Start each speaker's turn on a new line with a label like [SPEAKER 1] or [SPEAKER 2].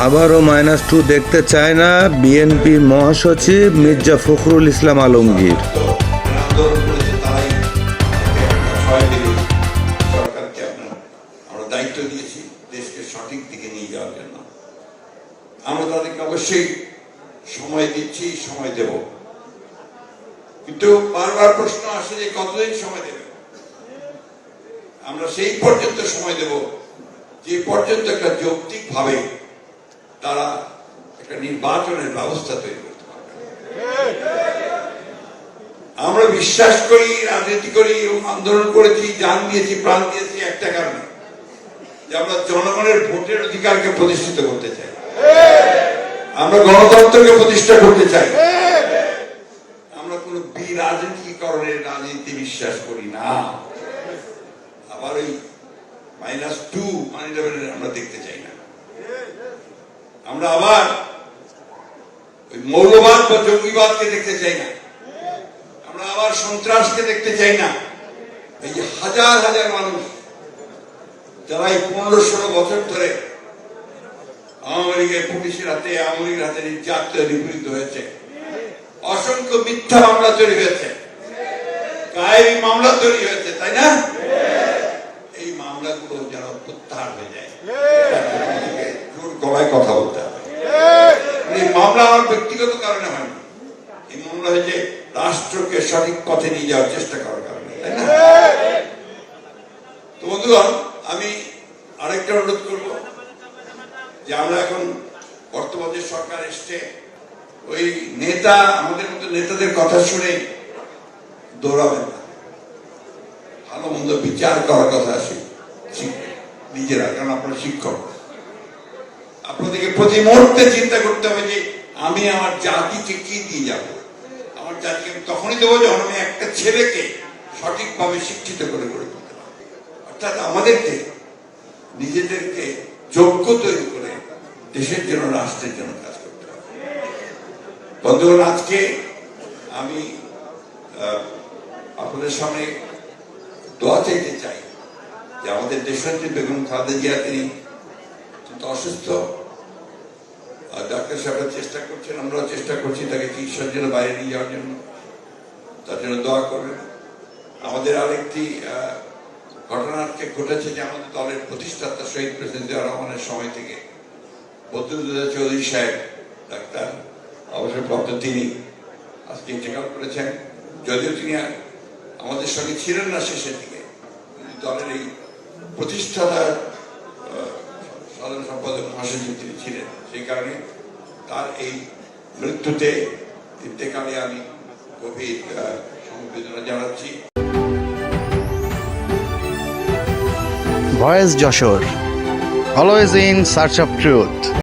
[SPEAKER 1] আবারও -2 দেখতে চায় না বিএনপি মহাসচিব মির্জা ফখরুল ইসলাম আলমগীর।
[SPEAKER 2] আন্দোলন করেছে তারাই সরকারকে আমরা দায়িত্ব দিয়েছি দেশকে সঠিক দিকে নিয়ে যাওয়ার জন্য। আমরা তাদেরকে অবশ্যই সময় দিচ্ছি, সময় দেব, কিন্তু বারবার প্রশ্ন আসে যে কতদিন সময় দেবে। আমরা সেই পর্যন্ত সময় দেব যে পর্যন্ত একটা যৌক্তিক ভাবে তারা একটা নির্বাচনের ব্যবস্থা তৈরি করতে পারবে। আমরা বিশ্বাস করি, রাজনীতি করি এবং আন্দোলন করেছি, জান দিয়েছি, প্রাণ দিয়েছি একটা কারণে, যে আমরা জনগণের ভোটের অধিকারকে প্রতিষ্ঠিত করতে চাই, আমরা গণতন্ত্রকে প্রতিষ্ঠা করতে চাই। আমরা কোন বিরাজনীতিকরণের রাজনীতি বিশ্বাস করি না। আবার ওই -2 আমরা দেখতে চাই না। আমরা আবার ওই মৌলবাদ বা জঙ্গিবাদকে দেখতে চাই না। আমরা আবার সন্ত্রাসকে দেখতে চাই না। এই যে হাজার হাজার মানুষ যারা এই 15-16 বছর ধরে আওয়ামী লীগের পুলিশের হাতে, আওয়ামী লীগের হাতে নির্যাতিত নিপীড়িত হয়েছে, অসংখ্য মিথ্যা মামলা তৈরি হয়েছে, গায়েবী মামলা তৈরি হয়েছে, তাই না? এই মামলাগুলো যেন প্রত্যাহার হয়ে যায়। জোর গলায় কথা বলতে হবে। এই মামলা আমার ব্যক্তিগত কারণে হয়নি, এই মামলা হয়েছে রাষ্ট্রকে সঠিক পথে নিয়ে যাওয়ার চেষ্টা করার কারণে, তাই না? তো বন্ধুগণ, আমি আরেকটা অনুরোধ করব যে আমরা এখন বর্তমান যে সরকার এসছে, ওই নেতা, আমাদের মতো নেতাদের কথা শুনে দৌড়াবেন না। ভালো মন্দ বিচার করার কথা আছে নিজেরা, কারণ আপনারা শিক্ষক। আপনাদেরকে প্রতি মুহূর্তে চিন্তা করতে হবে যে আমি আমার জাতিকে কি দিয়ে যাব। আমার জাতিকে আমি তখনই দেবো যখন আমি একটা ছেলেকে সঠিকভাবে শিক্ষিত করে গড়ে তুলতে পারবো। অর্থাৎ আমাদেরকে নিজেদেরকে যোগ্য তৈরি করে দেশের জন্য, রাষ্ট্রের জন্য কাজ করতে হবে। বন্ধুগণ, আজকে আমি আপনাদের সামনে দোয়া চাইতে চাই যে আমাদের দেশনেত্রী বেগম খালেদা জিয়া, তিনি অসুস্থ, ডাক্তার সাহেবরা চেষ্টা করছেন, আমরাও চেষ্টা করছি তাকে চিকিৎসার জন্য বাইরে নিয়ে যাওয়ার জন্য, তার জন্য দোয়া করবেন। আমাদের আরেকটি ঘটনা ঘটেছে যে আমাদের দলের প্রতিষ্ঠাতা শহীদ প্রেসিডেন্ট জিয়া রহমানের সময় থেকে বদরুদ্দোজা চৌধুরী সাহেব, ডাক্তার অবসরপ্রাপ্ত, তিনি আজকে ইন্তেকাল করেছেন। যদিও তিনি আমাদের সঙ্গে ছিলেন না শেষের দিকে, দলের এই প্রতিষ্ঠাতা সাধারণ সম্পাদক মহাসচিব তিনি ছিলেন। সেই কারণে তার এই মৃত্যুতে, ইন্তেকালে আমি গভীর সমবেদনা জানাচ্ছি।
[SPEAKER 3] Voice Jessore, always in search of truth.